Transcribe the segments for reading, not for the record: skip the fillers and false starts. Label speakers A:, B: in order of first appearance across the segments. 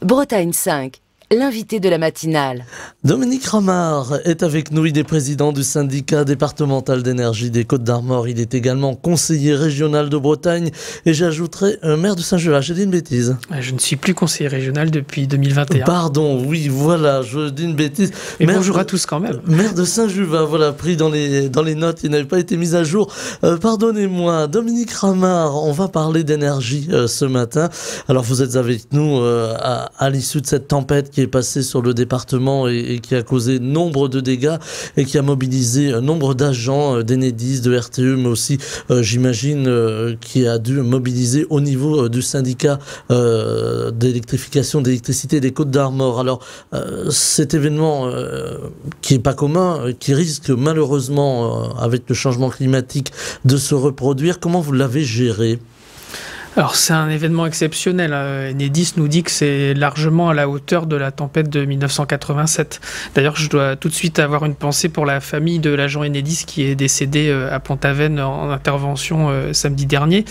A: Bretagne 5, l'invité de la matinale.
B: Dominique Ramard est avec nous, il est président du syndicat départemental d'énergie des Côtes-d'Armor. Il est également conseiller régional de Bretagne et j'ajouterai maire de Saint-Juva. J'ai dit une bêtise?
C: Je ne suis plus conseiller régional depuis 2021.
B: Pardon, oui, voilà, je dis une bêtise.
C: Mais bonjour à tous quand même.
B: Maire de Saint-Juva, voilà, pris dans les notes, il n'avait pas été mis à jour. Pardonnez-moi, Dominique Ramard, on va parler d'énergie ce matin. Alors vous êtes avec nous à l'issue de cette tempête qui est passée sur le département et qui a causé nombre de dégâts et qui a mobilisé nombre d'agents d'Enedis, de RTE, mais aussi, j'imagine, qui a dû mobiliser au niveau du syndicat d'électricité des Côtes-d'Armor. Alors, cet événement qui est pas commun, qui risque malheureusement, avec le changement climatique, de se reproduire, comment vous l'avez géré ?
C: Alors c'est un événement exceptionnel. Enedis nous dit que c'est largement à la hauteur de la tempête de 1987. D'ailleurs, je dois tout de suite avoir une pensée pour la famille de l'agent Enedis qui est décédé à Pont-Aven en intervention samedi dernier.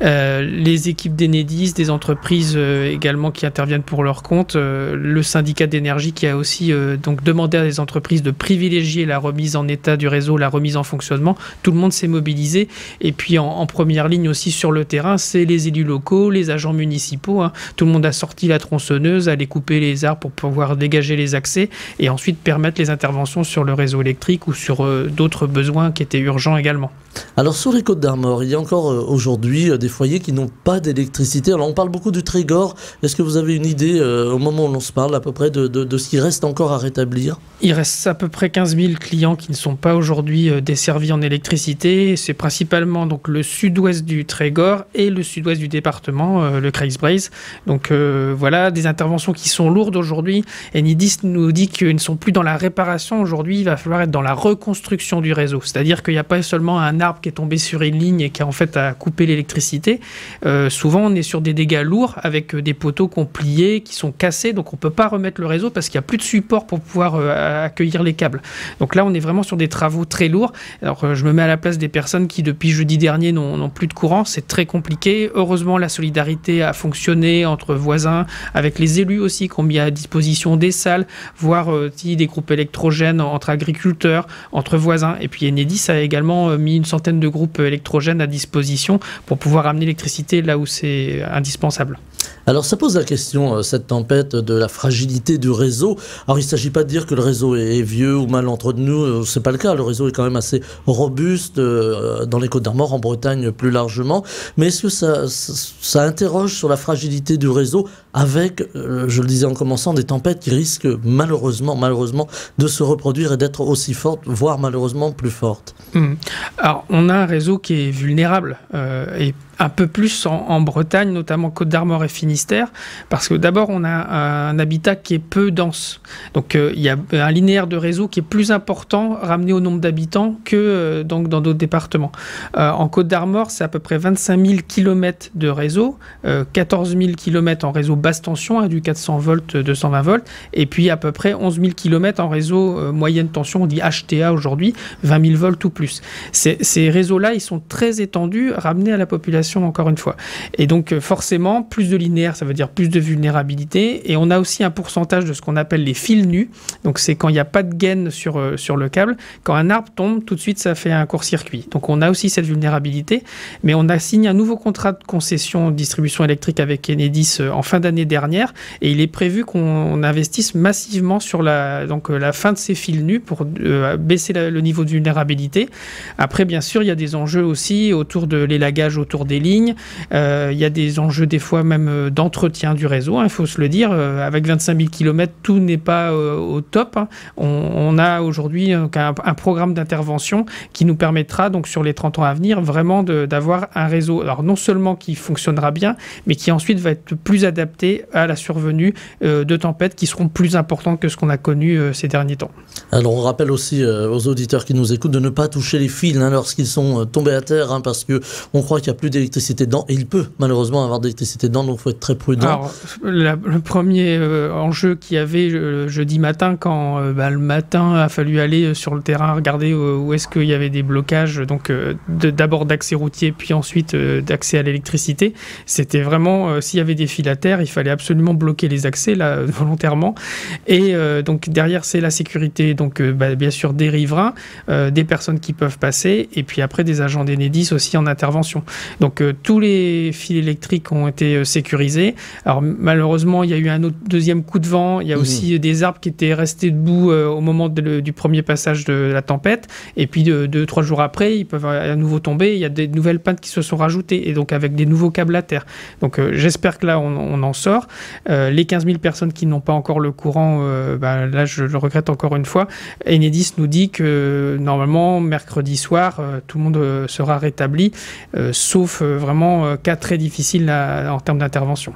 C: Les équipes d'Enedis, des entreprises également qui interviennent pour leur compte, le syndicat d'énergie qui a aussi donc demandé à des entreprises de privilégier la remise en état du réseau, la remise en fonctionnement. Tout le monde s'est mobilisé. Et puis en première ligne aussi sur le terrain, c'est les élus locaux, les agents municipaux, tout le monde a sorti la tronçonneuse, allé couper les arbres pour pouvoir dégager les accès et ensuite permettre les interventions sur le réseau électrique ou sur d'autres besoins qui étaient urgents également. Alors sur les Côtes-d'Armor, il y a encore aujourd'hui des foyers qui n'ont pas d'électricité. Alors on parle beaucoup du Trégor. Est-ce que vous avez une idée au moment où l'on se parle à peu près de ce qui reste encore à rétablir ? Il reste à peu près 15 000 clients qui ne sont pas aujourd'hui desservis en électricité. C'est principalement donc le sud-ouest du Trégor et le sud-ouest du département, le Kreisbreizh. Donc voilà, des interventions qui sont lourdes aujourd'hui. Enedis nous dit qu'ils ne sont plus dans la réparation aujourd'hui, il va falloir être dans la reconstruction du réseau. C'est-à-dire qu'il n'y a pas seulement un arbre qui est tombé sur une ligne et qui en fait a coupé l'électricité. Souvent on est sur des dégâts lourds avec des poteaux qui ont plié, qui sont cassés, donc on ne peut pas remettre le réseau parce qu'il n'y a plus de support pour pouvoir accueillir les câbles. Donc là on est vraiment sur des travaux très lourds. Alors je me mets à la place des personnes qui depuis jeudi dernier n'ont plus de courant, c'est très compliqué. Heureusement, la solidarité a fonctionné entre voisins, avec les élus aussi qui ont mis à disposition des salles, voire des groupes électrogènes entre agriculteurs, entre voisins. Et puis Enedis a également mis une centaine de groupes électrogènes à disposition pour pouvoir amener l'électricité là où c'est indispensable.
B: Alors ça pose la question, cette tempête, de la fragilité du réseau. Alors il ne s'agit pas de dire que le réseau est vieux ou mal entretenu, c'est pas le cas. Le réseau est quand même assez robuste dans les Côtes-d'Armor, en Bretagne plus largement. Mais est-ce que ça interroge sur la fragilité du réseau avec, je le disais en commençant, des tempêtes qui risquent malheureusement de se reproduire et d'être aussi fortes, voire malheureusement plus fortes.
C: Alors on a un réseau qui est vulnérable et un peu plus en Bretagne, notamment Côtes-d'Armor et Finistère, parce que d'abord on a un habitat qui est peu dense. Donc il y a un linéaire de réseau qui est plus important ramené au nombre d'habitants que donc dans d'autres départements. En Côtes-d'Armor, c'est à peu près 25 000 km de réseau, 14 000 km en réseau basse tension, du 400 volts, 220 volts, et puis à peu près 11 000 km en réseau moyenne tension, on dit HTA aujourd'hui, 20 000 volts ou plus. Ces réseaux-là, ils sont très étendus, ramenés à la population encore une fois. Et donc forcément, plus de linéaire, ça veut dire plus de vulnérabilité. Et on a aussi un pourcentage de ce qu'on appelle les fils nus. Donc c'est quand il n'y a pas de gaine sur le câble. Quand un arbre tombe, tout de suite, ça fait un court-circuit. Donc on a aussi cette vulnérabilité. Mais on a signé un nouveau contrat de concession de distribution électrique avec Enedis en fin d'année dernière. Et il est prévu qu'on investisse massivement sur la fin de ces fils nus pour baisser le niveau de vulnérabilité. Après, bien sûr, il y a des enjeux aussi autour de l'élagage, autour des lignes. Il y a des enjeux des fois même d'entretien du réseau, il faut se le dire. Avec 25 000 km, tout n'est pas au top. On a aujourd'hui un programme d'intervention qui nous permettra donc sur les 30 ans à venir vraiment d'avoir un réseau, alors non seulement qui fonctionnera bien, mais qui ensuite va être plus adapté à la survenue de tempêtes qui seront plus importantes que ce qu'on a connu ces derniers temps.
B: Alors on rappelle aussi aux auditeurs qui nous écoutent de ne pas toucher les fils lorsqu'ils sont tombés à terre, parce qu'on croit qu'il n'y a plus d'électricité dedans, et il peut malheureusement avoir d'électricité dedans, donc donc il faut être très prudent.
C: Alors, le premier enjeu qu'il y avait jeudi matin, quand le matin a fallu aller sur le terrain regarder où est-ce qu'il y avait des blocages, donc d'abord d'accès routier, puis ensuite d'accès à l'électricité, c'était vraiment, s'il y avait des fils à terre, il fallait absolument bloquer les accès, là, volontairement. Et donc derrière, c'est la sécurité, donc bien sûr des riverains, des personnes qui peuvent passer, et puis après des agents d'Enedis aussi en intervention. Donc tous les fils électriques ont été sécurisés. Alors malheureusement, il y a eu un autre deuxième coup de vent. Il y a aussi des arbres qui étaient restés debout au moment du premier passage de la tempête. Et puis 2-3 jours après, ils peuvent à nouveau tomber. Il y a des nouvelles pannes qui se sont rajoutées, et donc avec des nouveaux câbles à terre. Donc j'espère que là, on en sort. Les 15 000 personnes qui n'ont pas encore le courant, là, je le regrette encore une fois. Enedis nous dit que normalement, mercredi soir, tout le monde sera rétabli, sauf vraiment cas très difficiles en termes d'intervention.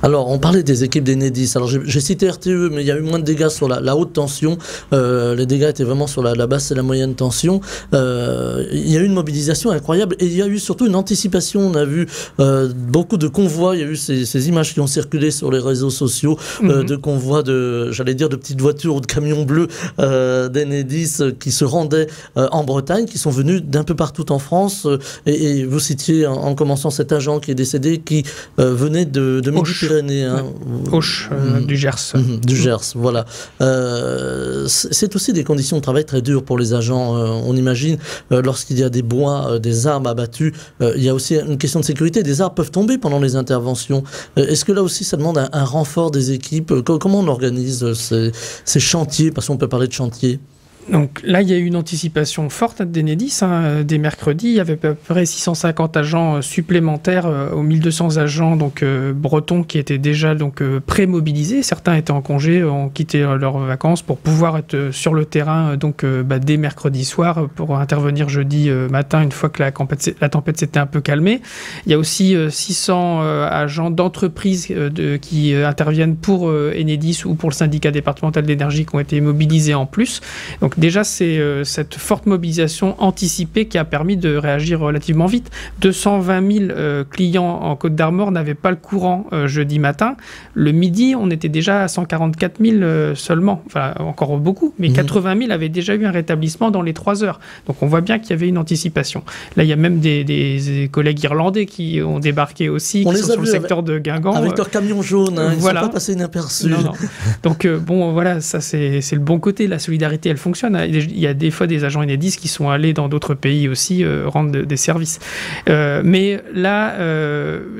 B: Alors, on parlait des équipes d'Enedis. Alors, j'ai cité RTE, mais il y a eu moins de dégâts sur la haute tension. Les dégâts étaient vraiment sur la basse et la moyenne tension. Il y a eu une mobilisation incroyable, et il y a eu surtout une anticipation. On a vu beaucoup de convois. Il y a eu ces images qui ont circulé sur les réseaux sociaux de convois de petites voitures ou de camions bleus d'Enedis qui se rendaient en Bretagne, qui sont venus d'un peu partout en France. Et vous citiez en commençant cet agent qui est décédé, qui venait de Midi-Pyrénées. Hein.
C: Auch, du Gers.
B: Du Gers, voilà. C'est aussi des conditions de travail très dures pour les agents. On imagine, lorsqu'il y a des bois, des arbres abattus, il y a aussi une question de sécurité. Des arbres peuvent tomber pendant les interventions. Est-ce que là aussi, ça demande un renfort des équipes? Comment on organise ces chantiers? Parce qu'on peut parler de chantiers.
C: Donc là, il y a eu une anticipation forte d'Enedis. Dès mercredi, il y avait à peu près 650 agents supplémentaires aux 1200 agents bretons qui étaient déjà pré-mobilisés. Certains étaient en congé, ont quitté leurs vacances pour pouvoir être sur le terrain dès mercredi soir pour intervenir jeudi matin une fois que la tempête s'était un peu calmée. Il y a aussi 600 agents d'entreprises qui interviennent pour Enedis ou pour le syndicat départemental d'énergie qui ont été mobilisés en plus. Donc déjà, c'est cette forte mobilisation anticipée qui a permis de réagir relativement vite. 220 000 clients en Côte-d'Armor n'avaient pas le courant jeudi matin. Le midi, on était déjà à 144 000 seulement. Enfin, encore beaucoup, mais 80 000 avaient déjà eu un rétablissement dans les 3 heures. Donc on voit bien qu'il y avait une anticipation. Là, il y a même des collègues irlandais qui ont débarqué aussi, qui sont sur le secteur de Guingamp.
B: Avec leur camion jaune, ils ne sont pas passés inaperçus.
C: Non. Donc voilà, ça c'est le bon côté. La solidarité, elle fonctionne. Il y a des fois des agents Enedis qui sont allés dans d'autres pays aussi rendre des services. Mais là,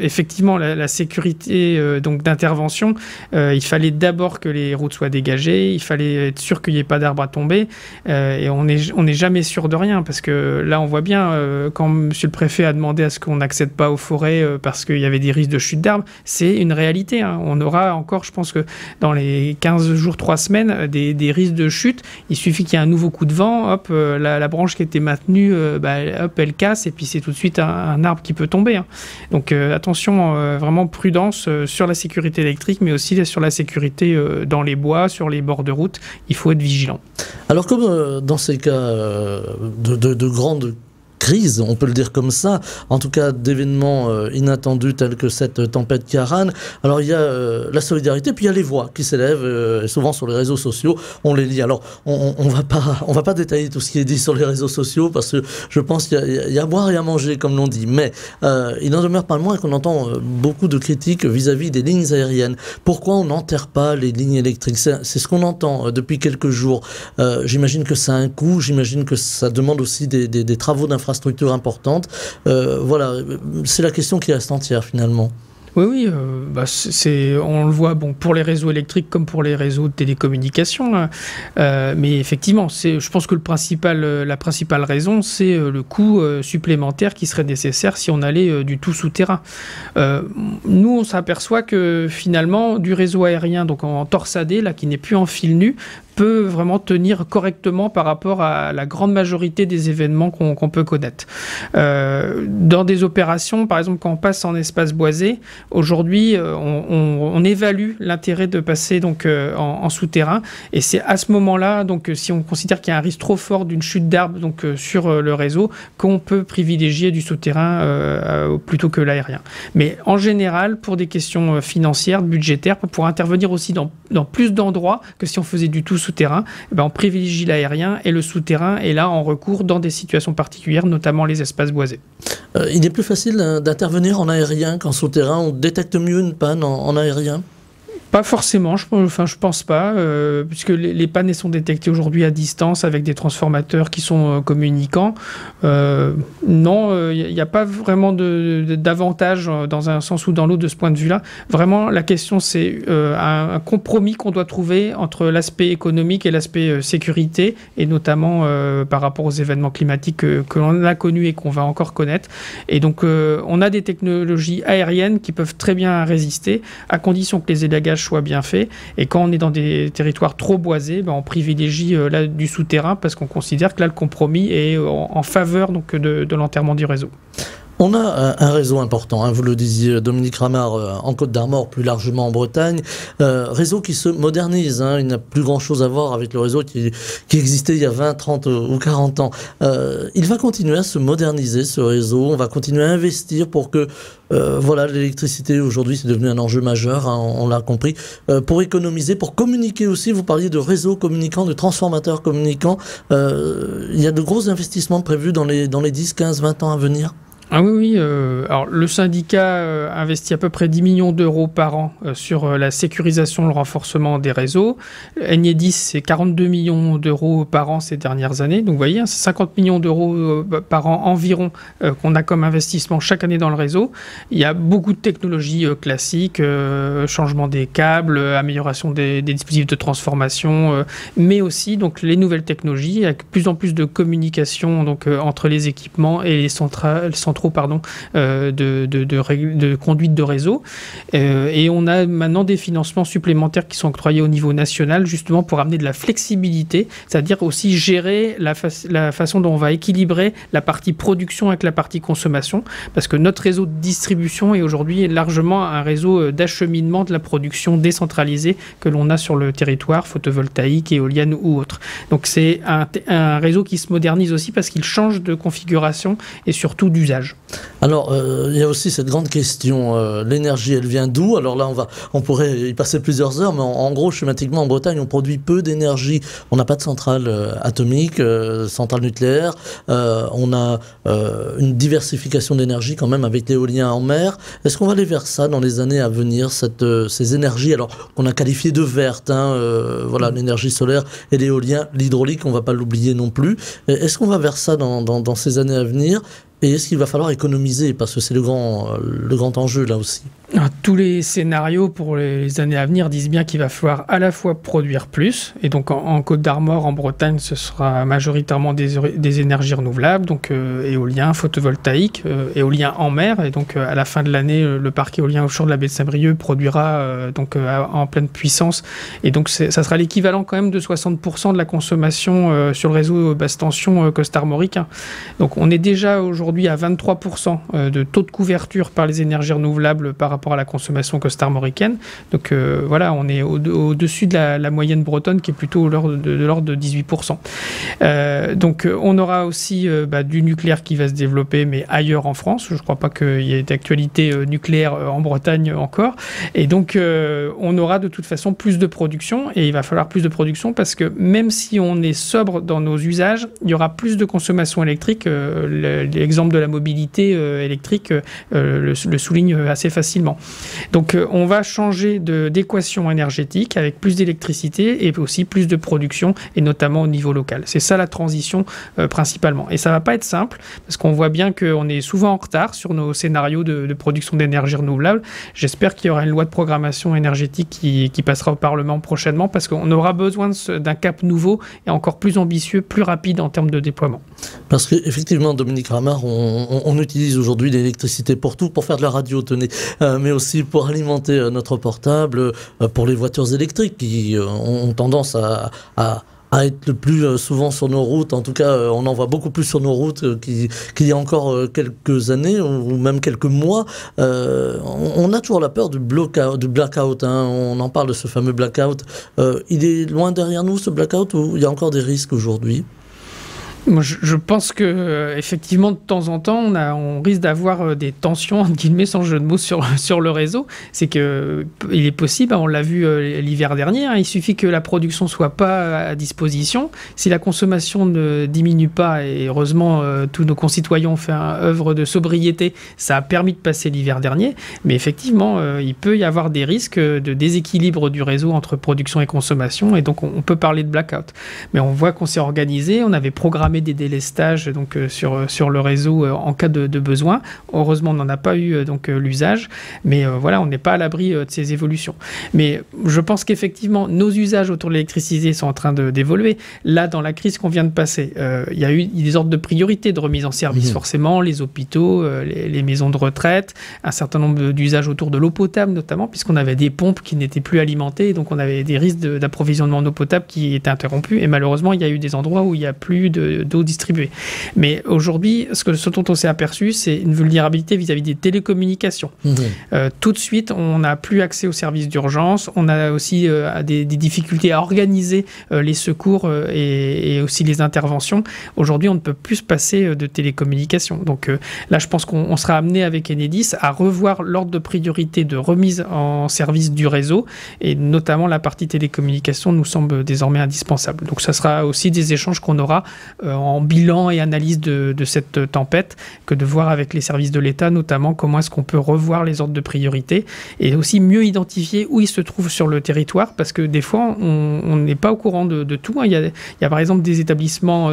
C: effectivement, la sécurité d'intervention, il fallait d'abord que les routes soient dégagées, il fallait être sûr qu'il n'y ait pas d'arbres à tomber, et on n'est jamais sûr de rien, parce que là, on voit bien, quand monsieur le préfet a demandé à ce qu'on n'accède pas aux forêts parce qu'il y avait des risques de chute d'arbres, c'est une réalité. On aura encore, je pense que dans les 15 jours, 3 semaines, des risques de chute. Il suffit qu'il y ait un nouveau coup de vent, hop, la branche qui était maintenue, hop, elle casse, et puis c'est tout de suite un arbre qui peut tomber. Donc attention, vraiment prudence sur la sécurité électrique, mais aussi sur la sécurité dans les bois, sur les bords de route. Il faut être vigilant.
B: Alors comme dans ces cas de grandes crise, on peut le dire comme ça, en tout cas d'événements inattendus tels que cette tempête Ciarán. Alors il y a la solidarité, puis il y a les voix qui s'élèvent, souvent sur les réseaux sociaux, on les lit. Alors on va pas détailler tout ce qui est dit sur les réseaux sociaux, parce que je pense qu'il y a à boire et à manger, comme l'on dit, mais il n'en demeure pas moins qu'on entend beaucoup de critiques vis-à-vis des lignes aériennes. Pourquoi on n'enterre pas les lignes électriques? C'est ce qu'on entend depuis quelques jours. J'imagine que ça a un coût, j'imagine que ça demande aussi des travaux d'infrastructure importante. Voilà, c'est la question qui reste entière finalement.
C: Oui, on le voit pour les réseaux électriques comme pour les réseaux de télécommunications. Mais effectivement, je pense que la principale raison, c'est le coût supplémentaire qui serait nécessaire si on allait du tout souterrain. Nous, on s'aperçoit que finalement, du réseau aérien, donc en torsadé, là, qui n'est plus en fil nu, peut vraiment tenir correctement par rapport à la grande majorité des événements qu'on peut connaître. Dans des opérations, par exemple, quand on passe en espace boisé, aujourd'hui, on évalue l'intérêt de passer donc, en souterrain, et c'est à ce moment-là, donc, si on considère qu'il y a un risque trop fort d'une chute d'arbres donc, sur le réseau, qu'on peut privilégier du souterrain plutôt que l'aérien. Mais en général, pour des questions financières, budgétaires, pour intervenir aussi dans plus d'endroits que si on faisait du tout souterrain, on privilégie l'aérien, et le souterrain est là en recours dans des situations particulières, notamment les espaces boisés.
B: Il est plus facile d'intervenir en aérien qu'en souterrain. On détecte mieux une panne en aérien?
C: Pas forcément, je pense pas, puisque les pannes sont détectées aujourd'hui à distance avec des transformateurs qui sont communicants. Non, il n'y a pas vraiment d'avantage dans un sens ou dans l'autre de ce point de vue-là. Vraiment, la question, c'est un compromis qu'on doit trouver entre l'aspect économique et l'aspect sécurité, et notamment par rapport aux événements climatiques que l'on a connus et qu'on va encore connaître. Et donc, on a des technologies aériennes qui peuvent très bien résister, à condition que les élagages soit bien fait, et quand on est dans des territoires trop boisés, on privilégie là, du souterrain, parce qu'on considère que là le compromis est en faveur donc, de l'enterrement du réseau.
B: On a un réseau important, vous le disiez Dominique Ramard, en Côte-d'Armor, plus largement en Bretagne, réseau qui se modernise, il n'a plus grand-chose à voir avec le réseau qui existait il y a 20, 30 ou 40 ans. Il va continuer à se moderniser, ce réseau, on va continuer à investir pour que l'électricité aujourd'hui c'est devenu un enjeu majeur, on l'a compris, pour économiser, pour communiquer aussi. Vous parliez de réseaux communicants, de transformateurs communicants. Il y a de gros investissements prévus dans les 10, 15, 20 ans à venir.
C: Ah oui. Alors, le syndicat investit à peu près 10 millions d'euros par an sur la sécurisation, le renforcement des réseaux. Enedis, c'est 42 millions d'euros par an ces dernières années. Donc, vous voyez, c'est 50 millions d'euros par an environ qu'on a comme investissement chaque année dans le réseau. Il y a beaucoup de technologies classiques, changement des câbles, amélioration des dispositifs de transformation, mais aussi donc, les nouvelles technologies, avec plus en plus de communication donc, entre les équipements et les centraux de conduite de réseau. Et on a maintenant des financements supplémentaires qui sont octroyés au niveau national, justement pour amener de la flexibilité, c'est-à-dire aussi gérer la façon dont on va équilibrer la partie production avec la partie consommation, parce que notre réseau de distribution est aujourd'hui largement un réseau d'acheminement de la production décentralisée que l'on a sur le territoire, photovoltaïque, éolienne ou autre. Donc c'est un réseau qui se modernise aussi parce qu'il change de configuration et surtout d'usage.
B: Alors, il y a aussi cette grande question, l'énergie, elle vient d'où? Alors là, on pourrait y passer plusieurs heures, mais en gros, schématiquement, en Bretagne, on produit peu d'énergie. On n'a pas de centrale atomique, centrale nucléaire. On a une diversification d'énergie quand même avec l'éolien en mer. Est-ce qu'on va aller vers ça dans les années à venir, ces énergies, alors qu'on a qualifiées de vertes, l'énergie solaire et l'éolien, l'hydraulique, on ne va pas l'oublier non plus. Est-ce qu'on va vers ça dans ces années à venir? Et est-ce qu'il va falloir économiser? Parce que c'est le grand enjeu là aussi.
C: Tous les scénarios pour les années à venir disent bien qu'il va falloir à la fois produire plus, et donc en Côte-d'Armor, en Bretagne, ce sera majoritairement des énergies renouvelables, donc éolien, photovoltaïque, éolien en mer, et donc à la fin de l'année, le parc éolien offshore de la baie de Saint-Brieuc produira en pleine puissance, et donc ça sera l'équivalent quand même de 60% de la consommation sur le réseau basse tension côte-armoricain. Donc on est déjà aujourd'hui à 23% de taux de couverture par les énergies renouvelables par rapport à la consommation côte-armoricaine. Donc on est au-dessus de la moyenne bretonne qui est plutôt de l'ordre de 18%. Donc on aura aussi du nucléaire qui va se développer, mais ailleurs en France. Je ne crois pas qu'il y ait d'actualité nucléaire en Bretagne encore. Et donc on aura de toute façon plus de production, et il va falloir plus de production parce que même si on est sobre dans nos usages, il y aura plus de consommation électrique. L'exemple de la mobilité électrique le souligne assez facilement. Donc on va changer d'équation énergétique avec plus d'électricité et aussi plus de production, et notamment au niveau local. C'est ça la transition principalement. Et ça va pas être simple parce qu'on voit bien qu'on est souvent en retard sur nos scénarios de production d'énergie renouvelable. J'espère qu'il y aura une loi de programmation énergétique qui passera au Parlement prochainement, parce qu'on aura besoin d'un cap nouveau et encore plus ambitieux, plus rapide en termes de déploiement.
B: Parce qu'effectivement, Dominique Ramard, on utilise aujourd'hui l'électricité pour tout, pour faire de la radio, tenez. mais aussi pour alimenter notre portable, pour les voitures électriques qui ont tendance à être le plus souvent sur nos routes. En tout cas, on en voit beaucoup plus sur nos routes qu'il y a encore quelques années ou même quelques mois. On a toujours la peur du blackout. Hein. On en parle de ce fameux blackout. Il est loin derrière nous, ce blackout, ou il y a encore des risques aujourd'hui ?
C: Moi, je pense que effectivement, de temps en temps, on risque d'avoir des tensions, entre guillemets, sans jeu de mots, sur le réseau. C'est que il est possible, on l'a vu l'hiver dernier, il suffit que la production soit pas à disposition. Si la consommation ne diminue pas, et heureusement, tous nos concitoyens ont fait œuvre de sobriété, ça a permis de passer l'hiver dernier. Mais effectivement, il peut y avoir des risques de déséquilibre du réseau entre production et consommation, et donc on peut parler de blackout. Mais on voit qu'on s'est organisé, on avait programmé des délestages donc, sur le réseau en cas de besoin. Heureusement, on n'en a pas eu l'usage, mais voilà, on n'est pas à l'abri de ces évolutions. Mais je pense qu'effectivement, nos usages autour de l'électricité sont en train d'évoluer. Là, dans la crise qu'on vient de passer, il y a eu des ordres de priorité de remise en service, forcément, les hôpitaux, les maisons de retraite, un certain nombre d'usages autour de l'eau potable, notamment, puisqu'on avait des pompes qui n'étaient plus alimentées, donc on avait des risques d'approvisionnement en eau potable qui étaient interrompus, et malheureusement, il y a eu des endroits où il n'y a plus d'eau distribuée. Mais aujourd'hui, ce dont on s'est aperçu, c'est une vulnérabilité vis-à-vis des télécommunications. Tout de suite, on n'a plus accès aux services d'urgence, on a aussi des difficultés à organiser les secours et aussi les interventions. Aujourd'hui, on ne peut plus se passer de télécommunications. Donc là, je pense qu'on sera amené avec Enedis à revoir l'ordre de priorité de remise en service du réseau, et notamment la partie télécommunications nous semble désormais indispensable. Donc ça sera aussi des échanges qu'on aura en bilan et analyse de cette tempête, que de voir avec les services de l'État, notamment comment est-ce qu'on peut revoir les ordres de priorité et aussi mieux identifier où ils se trouvent sur le territoire, parce que des fois, on n'est pas au courant de tout. Il y a par exemple des établissements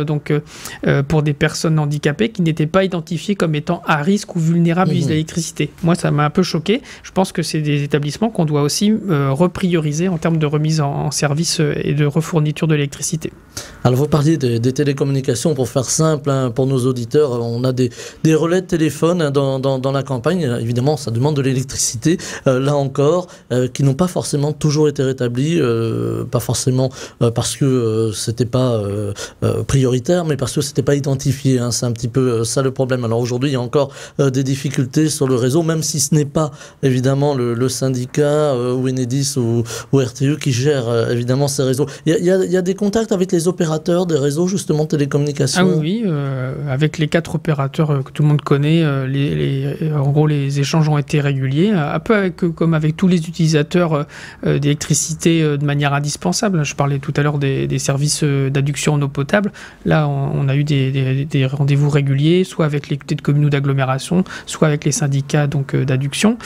C: pour des personnes handicapées qui n'étaient pas identifiés comme étant à risque ou vulnérables vis-à-vis de l'électricité. Moi, ça m'a un peu choqué. Je pense que c'est des établissements qu'on doit aussi reprioriser en termes de remise en service et de refourniture de l'électricité.
B: Alors, vous parliez des télécommunications, pour faire simple, hein, pour nos auditeurs, on a des relais de téléphone, hein, dans la campagne. Évidemment, ça demande de l'électricité, là encore, qui n'ont pas forcément toujours été rétablis, pas forcément parce que c'était pas prioritaire, mais parce que c'était pas identifié, hein. C'est un petit peu ça le problème. Alors aujourd'hui, il y a encore des difficultés sur le réseau, même si ce n'est pas évidemment le syndicat ou Enedis ou RTE qui gère évidemment ces réseaux. Il y a des contacts avec les opérateurs des réseaux justement télécommunications.
C: Ah oui, avec les 4 opérateurs que tout le monde connaît, en gros les échanges ont été réguliers, un peu comme avec tous les utilisateurs d'électricité de manière indispensable. Je parlais tout à l'heure des services d'adduction en eau potable. Là, on a eu des rendez-vous réguliers, soit avec les comités de communes ou d'agglomération, soit avec les syndicats d'adduction.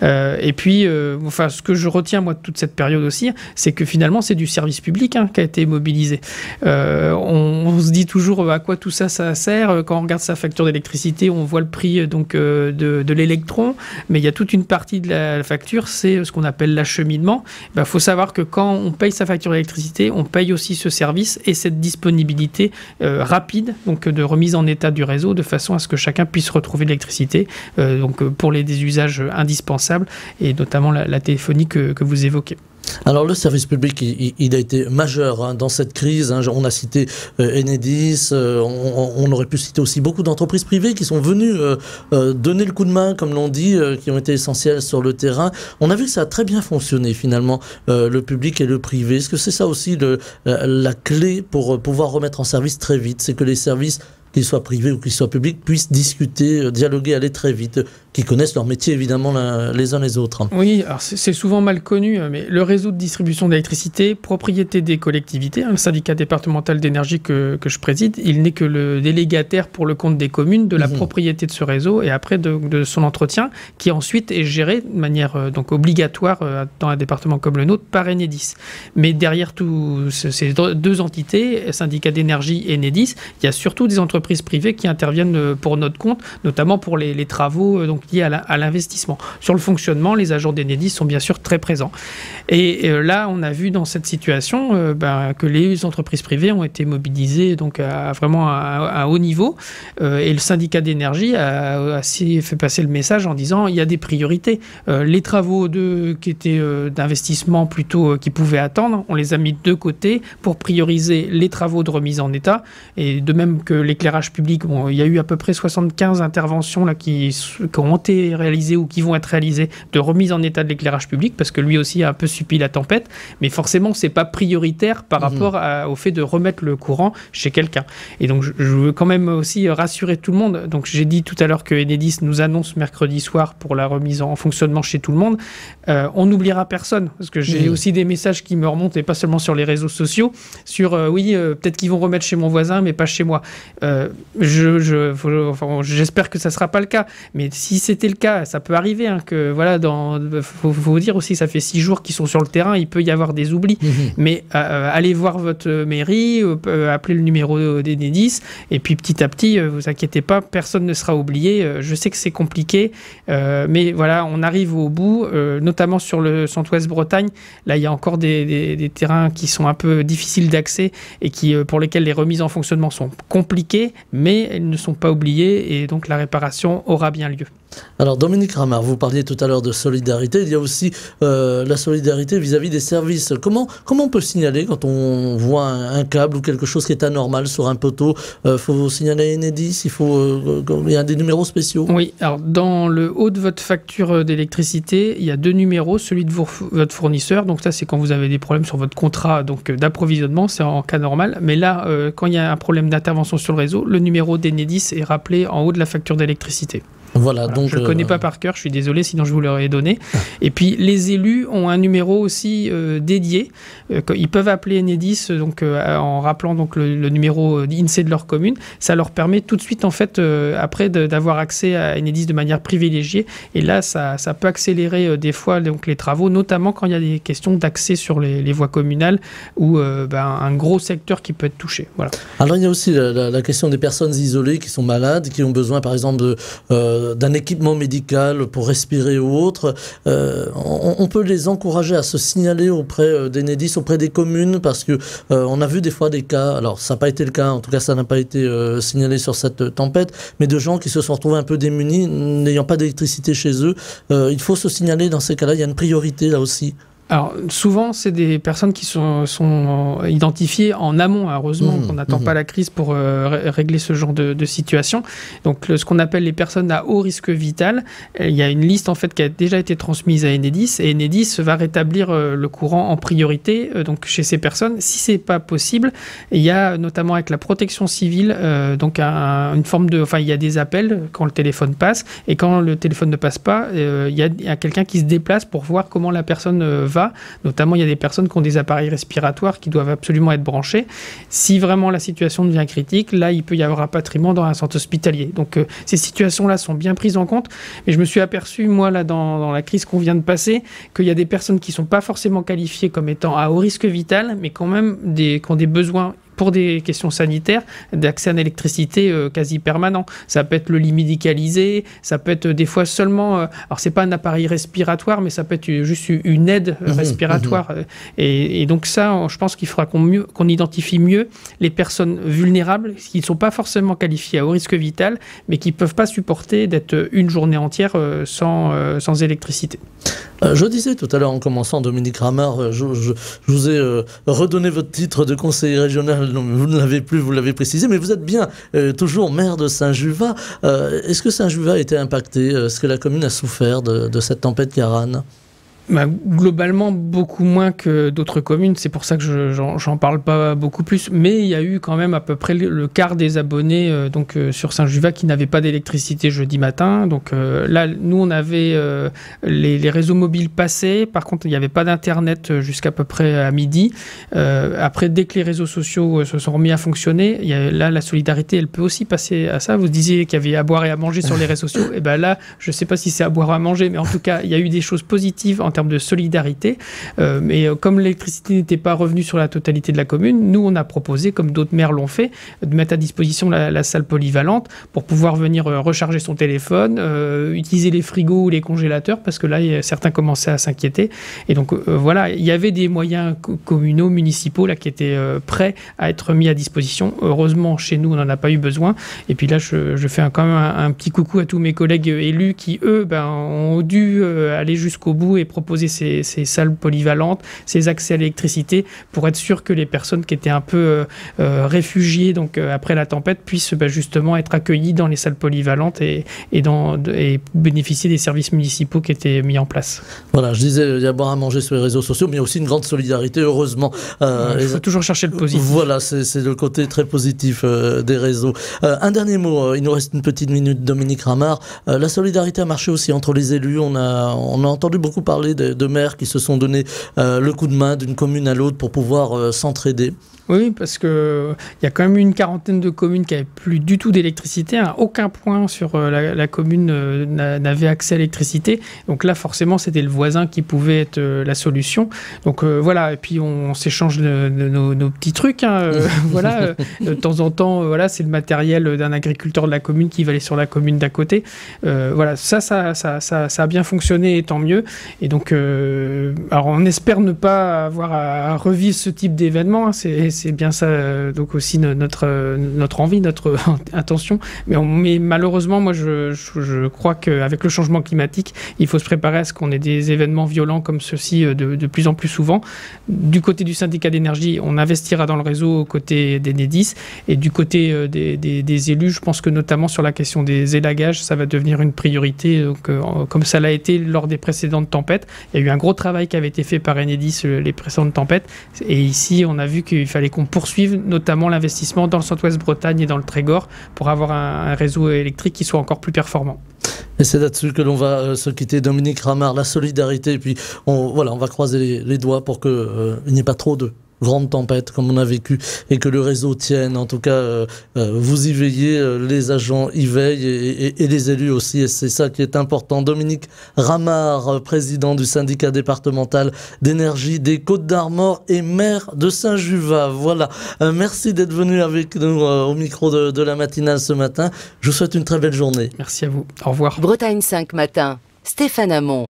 C: Et puis, ce que je retiens moi de toute cette période aussi, c'est que finalement c'est du service public qui a été mobilisé. On se dit toujours à quoi tout ça sert. Quand on regarde sa facture d'électricité, on voit le prix de l'électron, mais il y a toute une partie de la facture, c'est ce qu'on appelle l'acheminement. Il faut savoir que quand on paye sa facture d'électricité, on paye aussi ce service et cette disponibilité rapide, donc de remise en état du réseau, de façon à ce que chacun puisse retrouver l'électricité, pour des usages indispensables, et notamment la téléphonie que vous évoquez.
B: Alors le service public, il a été majeur dans cette crise. On a cité Enedis, on aurait pu citer aussi beaucoup d'entreprises privées qui sont venues donner le coup de main, comme l'on dit, qui ont été essentielles sur le terrain. On a vu que ça a très bien fonctionné finalement, le public et le privé. Est-ce que c'est ça aussi la clé pour pouvoir remettre en service très vite? C'est que les services, qu'ils soient privés ou qu'ils soient publics, puissent discuter, dialoguer, aller très vite, qui connaissent leur métier évidemment les uns les autres.
C: Oui, alors c'est souvent mal connu, mais le réseau de distribution d'électricité, propriété des collectivités, le syndicat départemental d'énergie que je préside, il n'est que le délégataire pour le compte des communes de la propriété de ce réseau et après de son entretien, qui ensuite est géré de manière obligatoire dans un département comme le nôtre par Enedis. Mais derrière tous ces 2 entités, syndicat d'énergie et Enedis, il y a surtout des entreprises entreprises privées qui interviennent pour notre compte, notamment pour les travaux donc liés à l'investissement. Sur le fonctionnement, les agents d'Enedis sont bien sûr très présents. Et là, on a vu dans cette situation que les entreprises privées ont été mobilisées donc vraiment à haut niveau. Et le syndicat d'énergie a fait passer le message en disant il y a des priorités. Les travaux qui étaient d'investissement plutôt qui pouvaient attendre, on les a mis de côté pour prioriser les travaux de remise en état. Et de même que l'éclairage public, il y a eu à peu près 75 interventions là, qui ont été réalisées ou qui vont être réalisées de remise en état de l'éclairage public, parce que lui aussi a un peu subi la tempête. Mais forcément, c'est pas prioritaire par rapport au fait de remettre le courant chez quelqu'un. Et donc, je veux quand même aussi rassurer tout le monde. Donc, j'ai dit tout à l'heure que Enedis nous annonce mercredi soir pour la remise en fonctionnement chez tout le monde. On n'oubliera personne, parce que j'ai aussi des messages qui me remontent, et pas seulement sur les réseaux sociaux, sur peut-être qu'ils vont remettre chez mon voisin, mais pas chez moi. J'espère que ça sera pas le cas. Mais si c'était le cas, ça peut arriver. Que voilà, faut vous dire aussi, ça fait 6 jours qu'ils sont sur le terrain, il peut y avoir des oublis. Mais allez voir votre mairie, appelez le numéro d'Enedis, et puis petit à petit, vous inquiétez pas, personne ne sera oublié. Je sais que c'est compliqué, mais voilà, on arrive au bout, notamment sur le centre-ouest Bretagne. Là, il y a encore des terrains qui sont un peu difficiles d'accès et pour lesquels les remises en fonctionnement sont compliquées, mais elles ne sont pas oubliées, et donc la réparation aura bien lieu.
B: Alors Dominique Ramard, vous parliez tout à l'heure de solidarité, il y a aussi la solidarité vis-à-vis des services. Comment on peut signaler quand on voit un câble ou quelque chose qui est anormal sur un poteau? Faut signaler à Enedis, il y a des numéros spéciaux?
C: Oui, alors dans le haut de votre facture d'électricité, il y a 2 numéros, celui de votre fournisseur, donc ça c'est quand vous avez des problèmes sur votre contrat d'approvisionnement, c'est en cas normal, mais là quand il y a un problème d'intervention sur le réseau, le numéro d'Enedis est rappelé en haut de la facture d'électricité. Voilà, donc je ne le connais pas par cœur, je suis désolé, sinon je vous l'aurais donné. Et puis les élus ont un numéro aussi dédié. Ils peuvent appeler Enedis en rappelant donc le numéro d'INSEE de leur commune. Ça leur permet tout de suite en fait après d'avoir accès à Enedis de manière privilégiée. Et là, ça peut accélérer des fois donc les travaux, notamment quand il y a des questions d'accès sur les voies communales ou un gros secteur qui peut être touché. Voilà.
B: Alors il y a aussi la question des personnes isolées qui sont malades, qui ont besoin par exemple d'un équipement médical pour respirer ou autre. On peut les encourager à se signaler auprès d'Enedis, auprès des communes, parce que on a vu des fois des cas, alors ça n'a pas été le cas, en tout cas ça n'a pas été signalé sur cette tempête, mais de gens qui se sont retrouvés un peu démunis, n'ayant pas d'électricité chez eux. Il faut se signaler dans ces cas-là, il y a une priorité là aussi.
C: Alors, souvent, c'est des personnes qui sont identifiées en amont. Heureusement qu'on n'attend pas la crise pour régler ce genre de situation. Donc, ce qu'on appelle les personnes à haut risque vital, il y a une liste en fait qui a déjà été transmise à Enedis, et Enedis va rétablir le courant en priorité donc chez ces personnes. Si c'est pas possible, il y a notamment avec la protection civile donc une forme de, il y a des appels quand le téléphone passe, et quand le téléphone ne passe pas, il y a quelqu'un qui se déplace pour voir comment la personne va. Notamment, il y a des personnes qui ont des appareils respiratoires qui doivent absolument être branchés. Si vraiment la situation devient critique, là, il peut y avoir un rapatriement dans un centre hospitalier. Donc, ces situations-là sont bien prises en compte. Mais je me suis aperçu, moi, là, dans la crise qu'on vient de passer, qu'il y a des personnes qui ne sont pas forcément qualifiées comme étant à haut risque vital, mais quand même qui ont des besoins pour des questions sanitaires, d'accès à l'électricité quasi permanent. Ça peut être le lit médicalisé, ça peut être des fois seulement... alors, c'est pas un appareil respiratoire, mais ça peut être juste une aide respiratoire. Et donc ça, je pense qu'il faudra qu'on identifie mieux les personnes vulnérables qui ne sont pas forcément qualifiées à haut risque vital, mais qui ne peuvent pas supporter d'être une journée entière sans électricité.
B: Je disais tout à l'heure en commençant, Dominique Ramard, je vous ai redonné votre titre de conseiller régional. Non, vous ne l'avez plus, vous l'avez précisé, mais vous êtes bien toujours maire de Saint-Juvat. Est-ce que Saint-Juvat a été impacté? Est-ce que la commune a souffert de cette tempête Ciarán?
C: Globalement, beaucoup moins que d'autres communes. C'est pour ça que j'en parle pas beaucoup plus. Mais il y a eu quand même à peu près le quart des abonnés sur Saint-Juvat qui n'avaient pas d'électricité jeudi matin. Donc là, nous, on avait les réseaux mobiles passés. Par contre, il n'y avait pas d'Internet jusqu'à peu près à midi. Après, dès que les réseaux sociaux se sont remis à fonctionner, là, la solidarité, elle peut aussi passer à ça. Vous disiez qu'il y avait à boire et à manger sur les réseaux sociaux. Et bien là, je ne sais pas si c'est à boire ou à manger, mais en tout cas, il y a eu des choses positives en termes termes de solidarité. Mais comme l'électricité n'était pas revenue sur la totalité de la commune, nous, on a proposé, comme d'autres maires l'ont fait, de mettre à disposition la salle polyvalente pour pouvoir venir recharger son téléphone, utiliser les frigos ou les congélateurs, parce que là, certains commençaient à s'inquiéter. Et donc, voilà, il y avait des moyens communaux, municipaux, là, qui étaient prêts à être mis à disposition. Heureusement, chez nous, on n'en a pas eu besoin. Et puis là, je fais quand même un petit coucou à tous mes collègues élus qui, eux, ont dû aller jusqu'au bout et proposer ces salles polyvalentes, ces accès à l'électricité, pour être sûr que les personnes qui étaient un peu réfugiées donc, après la tempête puissent justement être accueillies dans les salles polyvalentes et bénéficier des services municipaux qui étaient mis en place.
B: Voilà, je disais, il y a à boire à manger sur les réseaux sociaux, mais il y a aussi une grande solidarité, heureusement.
C: Il faut toujours chercher le positif.
B: Voilà, c'est le côté très positif des réseaux. Un dernier mot, il nous reste une petite minute, Dominique Ramard. La solidarité a marché aussi entre les élus. On a entendu beaucoup parler de maires qui se sont donné le coup de main d'une commune à l'autre pour pouvoir s'entraider.
C: Oui, parce qu'il y a quand même une quarantaine de communes qui n'avaient plus du tout d'électricité. À aucun point sur la commune n'avait accès à l'électricité. Donc là, forcément, c'était le voisin qui pouvait être la solution. Donc voilà, et puis on s'échange nos petits trucs. Voilà, de temps en temps, voilà, c'est le matériel d'un agriculteur de la commune qui va aller sur la commune d'à côté. Voilà, ça a bien fonctionné et tant mieux. Et donc, alors on espère ne pas avoir à revivre ce type d'événement. C'est bien ça, donc aussi notre envie, notre intention. Mais malheureusement, moi, je crois qu'avec le changement climatique, il faut se préparer à ce qu'on ait des événements violents comme ceux-ci de plus en plus souvent. Du côté du syndicat d'énergie, on investira dans le réseau aux côtés d'Enedis. Et du côté des élus, je pense que notamment sur la question des élagages, ça va devenir une priorité, donc, comme ça l'a été lors des précédentes tempêtes. Il y a eu un gros travail qui avait été fait par Enedis les précédentes tempêtes. Et ici, on a vu qu'il fallait qu'on poursuive notamment l'investissement dans le centre-ouest Bretagne et dans le Trégor pour avoir un réseau électrique qui soit encore plus performant.
B: Et c'est là-dessus que l'on va se quitter. Dominique Ramard, la solidarité, et puis on va croiser les doigts pour qu'il n'y ait pas trop de grande tempête comme on a vécu et que le réseau tienne. En tout cas, vous y veillez, les agents y veillent et les élus aussi, et c'est ça qui est important. Dominique Ramard, président du syndicat départemental d'énergie des Côtes-d'Armor et maire de Saint-Juvat. Voilà, merci d'être venu avec nous au micro de la matinale ce matin. Je vous souhaite une très belle journée.
C: Merci à vous. Au revoir.
A: Bretagne 5 matin, Stéphane Hamon.